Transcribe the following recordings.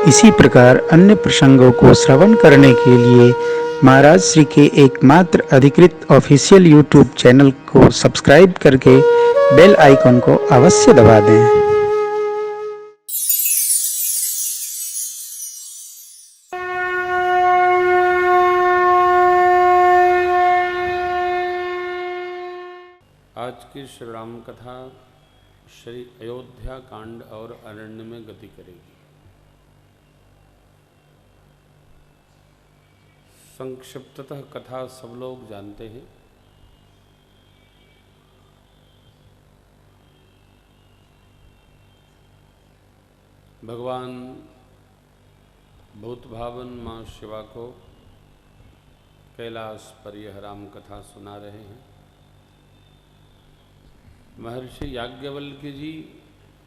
इसी प्रकार अन्य प्रसंगों को श्रवण करने के लिए महाराज श्री के एकमात्र अधिकृत ऑफिशियल यूट्यूब चैनल को सब्सक्राइब करके बेल आइकन को अवश्य दबा दें। आज की श्री राम कथा श्री अयोध्या कांड और अरण्य में गति करेगी। संक्षिप्ततः कथा सब लोग जानते हैं। भगवान भूत भावन माँ शिवा को कैलाश पर यह राम कथा सुना रहे हैं। महर्षि याज्ञवल्क्य जी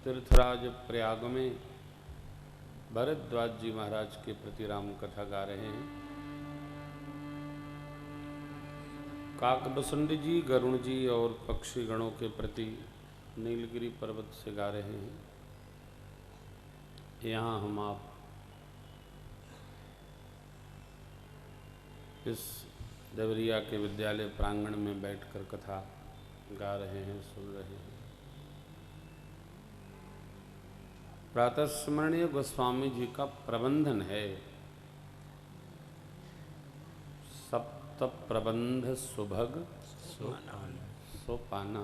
तीर्थराज प्रयाग में भरद्वाज जी महाराज के प्रति राम कथा गा रहे हैं। काकभुसुंड जी, गरुण जी और पक्षी गणों के प्रति नीलगिरी पर्वत से गा रहे हैं। यहाँ हम आप इस देवरिया के विद्यालय प्रांगण में बैठकर कथा गा रहे हैं, सुन रहे हैं। प्रातः स्मरणीय गोस्वामी जी का प्रबंधन है। सप्त प्रबंध सुभग सोपाना।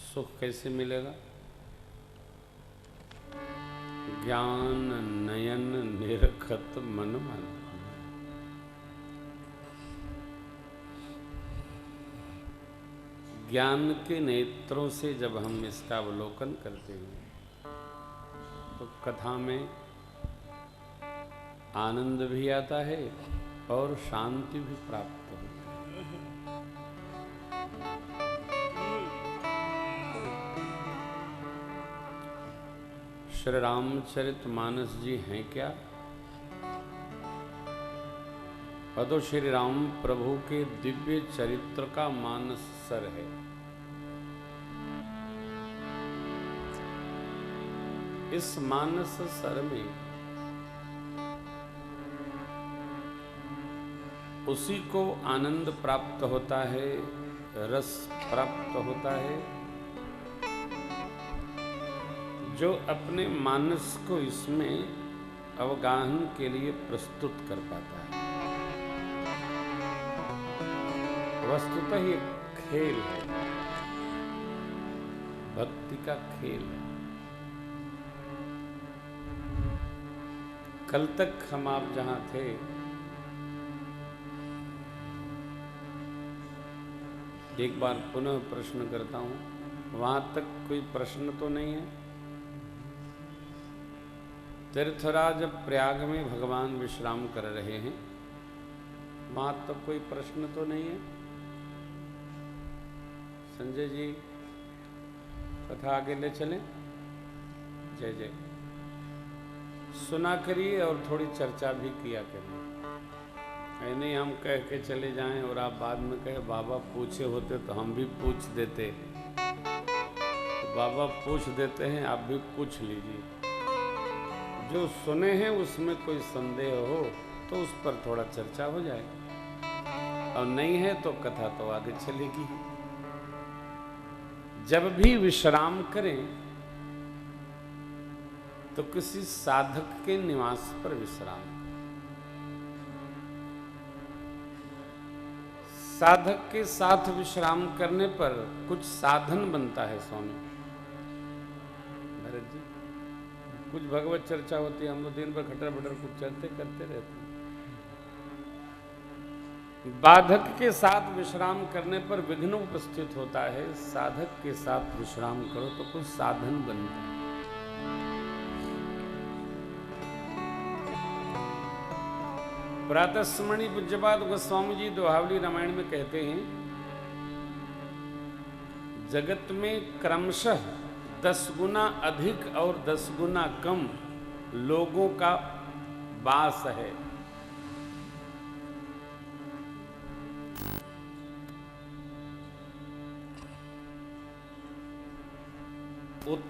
सुख कैसे मिलेगा? ज्ञान नयन निरखत मन मन। ज्ञान के नेत्रों से जब हम इसका अवलोकन करते हैं तो कथा में आनंद भी आता है और शांति भी प्राप्त होती है। श्री रामचरितमानस जी हैं क्या? तो श्री राम प्रभु के दिव्य चरित्र का मानस सर है। इस मानस सर में उसी को आनंद प्राप्त होता है, रस प्राप्त होता है, जो अपने मानस को इसमें अवगाहन के लिए प्रस्तुत कर पाता है। वस्तुतः ये खेल है, भक्ति का खेल है। कल तक हम आप जहां थे, एक बार पुनः प्रश्न करता हूं, वहां तक कोई प्रश्न तो नहीं है? तीर्थराज प्रयाग में भगवान विश्राम कर रहे हैं, वहां तक कोई प्रश्न तो नहीं है? संजय जी, कथा आगे ले चलें? जय जय। सुना करिए और थोड़ी चर्चा भी किया करिए। नहीं हम कह के चले जाएं और आप बाद में कहे बाबा पूछे होते तो हम भी पूछ देते। तो बाबा पूछ देते हैं, आप भी पूछ लीजिए। जो सुने हैं उसमें कोई संदेह हो तो उस पर थोड़ा चर्चा हो जाए, और नहीं है तो कथा तो आगे चलेगी। जब भी विश्राम करें तो किसी साधक के निवास पर विश्राम करें। साधक के साथ विश्राम करने पर कुछ साधन बनता है। स्वामी भरत जी, कुछ भगवत चर्चा होती है, हम लोग दिन भर खटर बटर कुछ चलते करते रहते हैं। बाधक के साथ विश्राम करने पर विघ्न उपस्थित होता है। साधक के साथ विश्राम करो तो कुछ साधन बनता है। प्रातः स्मरणीय पूज्यपाद गोस्वामी जी दोहावली रामायण में कहते हैं, जगत में क्रमशः 10 गुना अधिक और 10 गुना कम लोगों का वास है।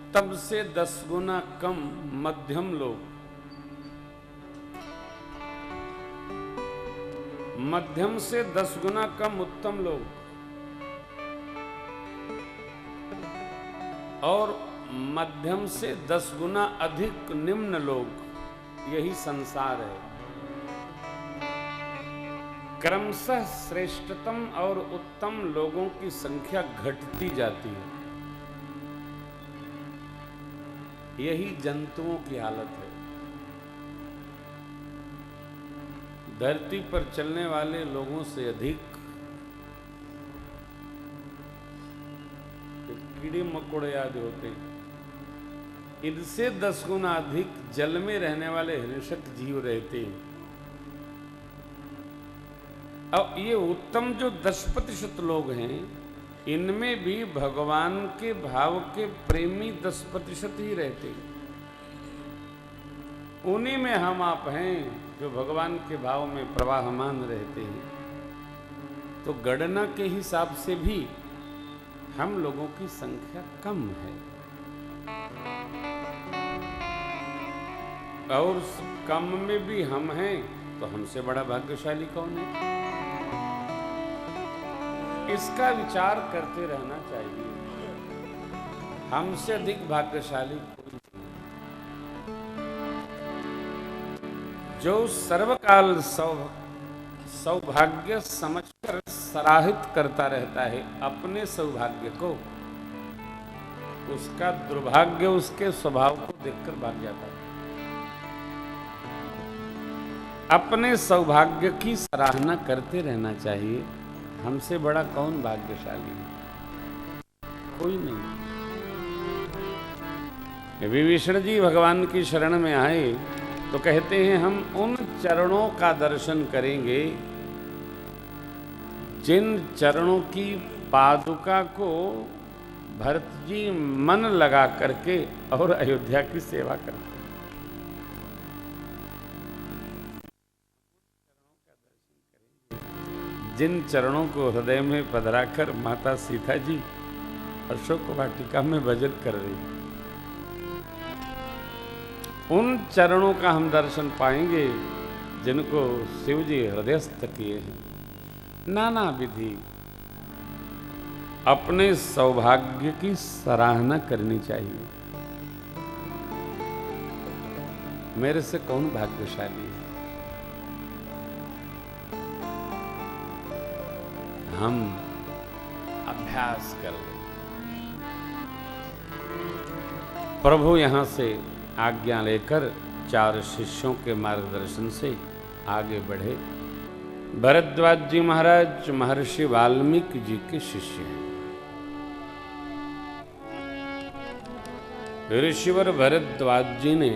उत्तम से 10 गुना कम मध्यम लोग, मध्यम से 10 गुना कम उत्तम लोग और मध्यम से 10 गुना अधिक निम्न लोग, यही संसार है। क्रमशः श्रेष्ठतम और उत्तम लोगों की संख्या घटती जाती है। यही जंतुओं की हालत है। धरती पर चलने वाले लोगों से अधिक कीड़े मकोड़े आदि होते हैं, इनसे 10 गुना अधिक जल में रहने वाले हिंसक जीव रहते हैं। अब ये उत्तम जो 10% लोग हैं, इनमें भी भगवान के भाव के प्रेमी 10% ही रहते हैं। उन्हीं में हम आप हैं जो भगवान के भाव में प्रवाहमान रहते हैं। तो गणना के हिसाब से भी हम लोगों की संख्या कम है, और कम में भी हम हैं, तो हमसे बड़ा भाग्यशाली कौन है? इसका विचार करते रहना चाहिए। हमसे अधिक भाग्यशाली कोई नहीं। जो सर्वकाल सौभाग्य समझकर सराहित करता रहता है अपने सौभाग्य को, उसका दुर्भाग्य उसके स्वभाव को देखकर भाग जाता है। अपने सौभाग्य की सराहना करते रहना चाहिए। हमसे बड़ा कौन भाग्यशाली है? कोई नहीं। विभीषण जी भगवान की शरण में आए तो कहते हैं, हम उन चरणों का दर्शन करेंगे जिन चरणों की पादुका को भरत जी मन लगा करके और अयोध्या की सेवा करते। जिन चरणों को हृदय में पधराकर माता सीता जी अशोक वाटिका में भजन कर रही, उन चरणों का हम दर्शन पाएंगे जिनको शिव जी हृदयस्थ किए हैं। नाना विधि अपने सौभाग्य की सराहना करनी चाहिए। मेरे से कौन भाग्यशाली है? हम अभ्यास कर लें। प्रभु यहां से आज्ञा लेकर 4 शिष्यों के मार्गदर्शन से आगे बढ़े। भरद्वाज जी महाराज महर्षि वाल्मीकि जी के शिष्य हैं। ऋषिवर भरद्वाज जी ने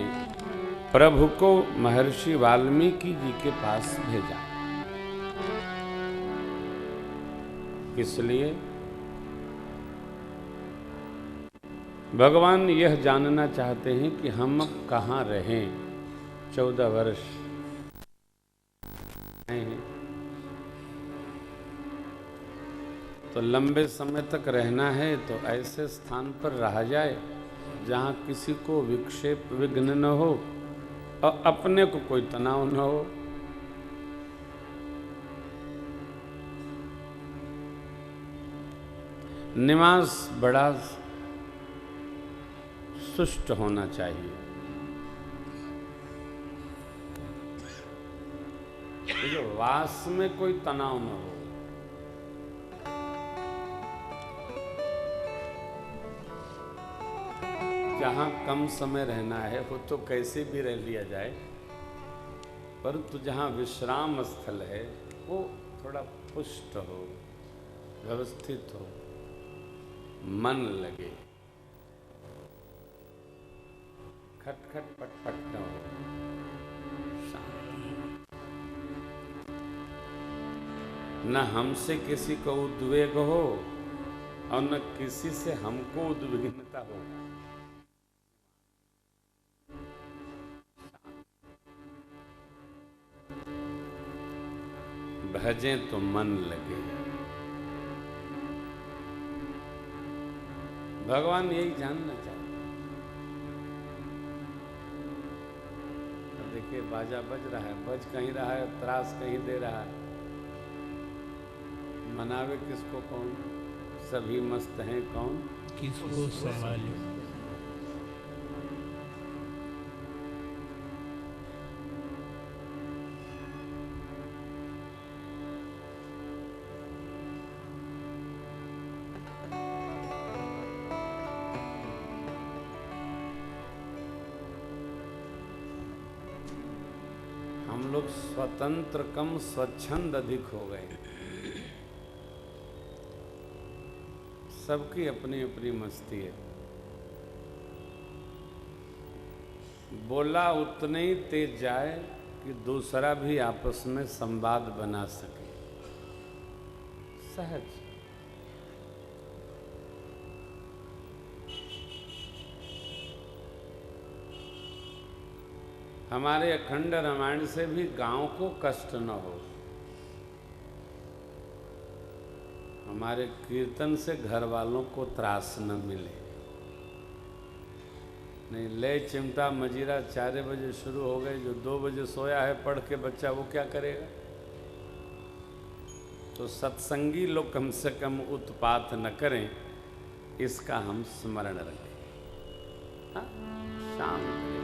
प्रभु को महर्षि वाल्मीकि जी के पास भेजा। किस लिए? भगवान यह जानना चाहते हैं कि हम अब कहाँ रहें। 14 वर्ष हैं, तो लंबे समय तक रहना है तो ऐसे स्थान पर रहा जाए जहाँ किसी को विक्षेप विघ्न न हो और अपने को कोई तनाव न हो। निवास बड़ा सुष्ट होना चाहिए। तो वास में कोई तनाव न हो। जहां कम समय रहना है वो तो कैसे भी रह लिया जाए, परंतु जहां विश्राम स्थल है वो थोड़ा पुष्ट हो, व्यवस्थित हो, मन लगे, खट खट पट पट न हो, न हमसे किसी को उद्वेग हो और न किसी से हमको उद्विग्नता हो। भजें तो मन लगे। भगवान यही जानना चाहते। के बाजा बज रहा है, बज कहीं रहा है, त्रास कहीं दे रहा है, मनावे किसको कौन? सभी मस्त हैं कौन किसको संभाले। हम लोग स्वतंत्र कम स्वच्छंद अधिक हो गए। सबकी अपनी अपनी मस्ती है। बोला उतने ही तेज जाए कि दूसरा भी आपस में संवाद बना सके। सहज। हमारे अखंड रामायण से भी गांव को कष्ट न हो, हमारे कीर्तन से घर वालों को त्रास न मिले। नहीं, ले चिमटा मजीरा 4 बजे शुरू हो गए, जो 2 बजे सोया है पढ़ के बच्चा, वो क्या करेगा? तो सत्संगी लोग कम से कम उत्पात न करें, इसका हम स्मरण रखें। हाँ? शाम करें।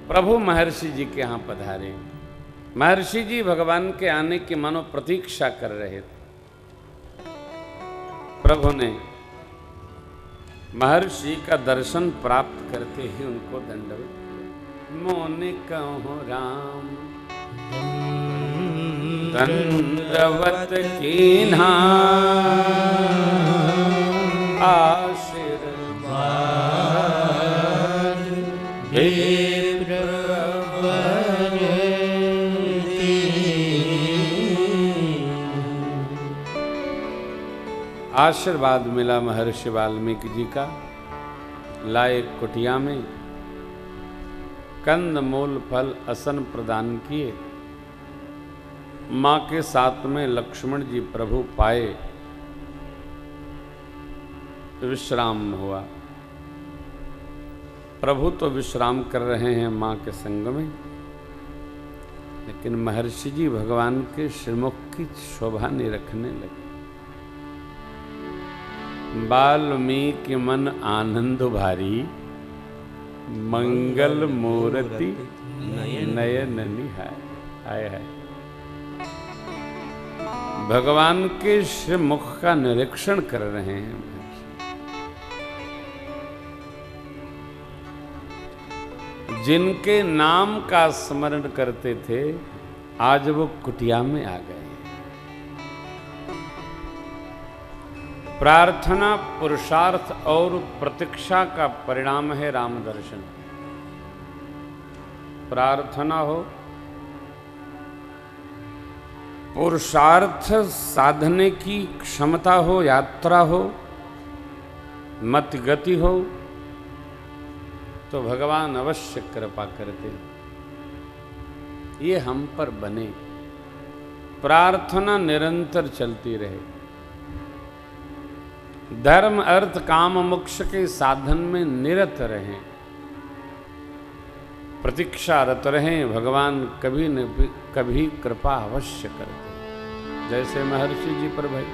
प्रभु महर्षि जी के यहाँ पधारे। महर्षि जी भगवान के आने की मानो प्रतीक्षा कर रहे थे। प्रभु ने महर्षि का दर्शन प्राप्त करते ही उनको दंडवत किया। मोने कहो राम दंडवत कीन्हा आशीर्वाद मिला महर्षि वाल्मीकि जी का। लाए कुटिया में कंद मूल फल असन प्रदान किए। मां के साथ में लक्ष्मण जी प्रभु पाए। विश्राम हुआ। प्रभु तो विश्राम कर रहे हैं मां के संग में, लेकिन महर्षि जी भगवान के श्रीमुख की शोभा नहीं रखने लगे। वाल्मीकि मन आनंद भारी मंगल मूर्ति नयन निहाय। आय है भगवान के श्रीमुख का निरीक्षण कर रहे हैं। जिनके नाम का स्मरण करते थे, आज वो कुटिया में आ गए। प्रार्थना, पुरुषार्थ और प्रतीक्षा का परिणाम है राम दर्शन। प्रार्थना हो, पुरुषार्थ साधने की क्षमता हो, यात्रा हो, मत गति हो, तो भगवान अवश्य कृपा करते। ये हम पर बने। प्रार्थना निरंतर चलती रहे। धर्म अर्थ काम मोक्ष के साधन में निरत रहें। प्रतीक्षारत रहें। भगवान कभी न कभी कृपा अवश्य करते, जैसे महर्षि जी पर भाई।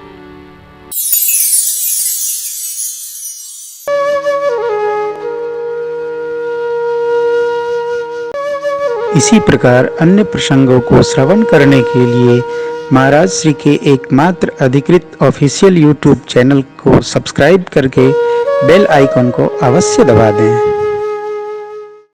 इसी प्रकार अन्य प्रसंगों को श्रवण करने के लिए महाराज श्री के एकमात्र अधिकृत ऑफिशियल YouTube चैनल को सब्सक्राइब करके बेल आइकन को अवश्य दबा दें।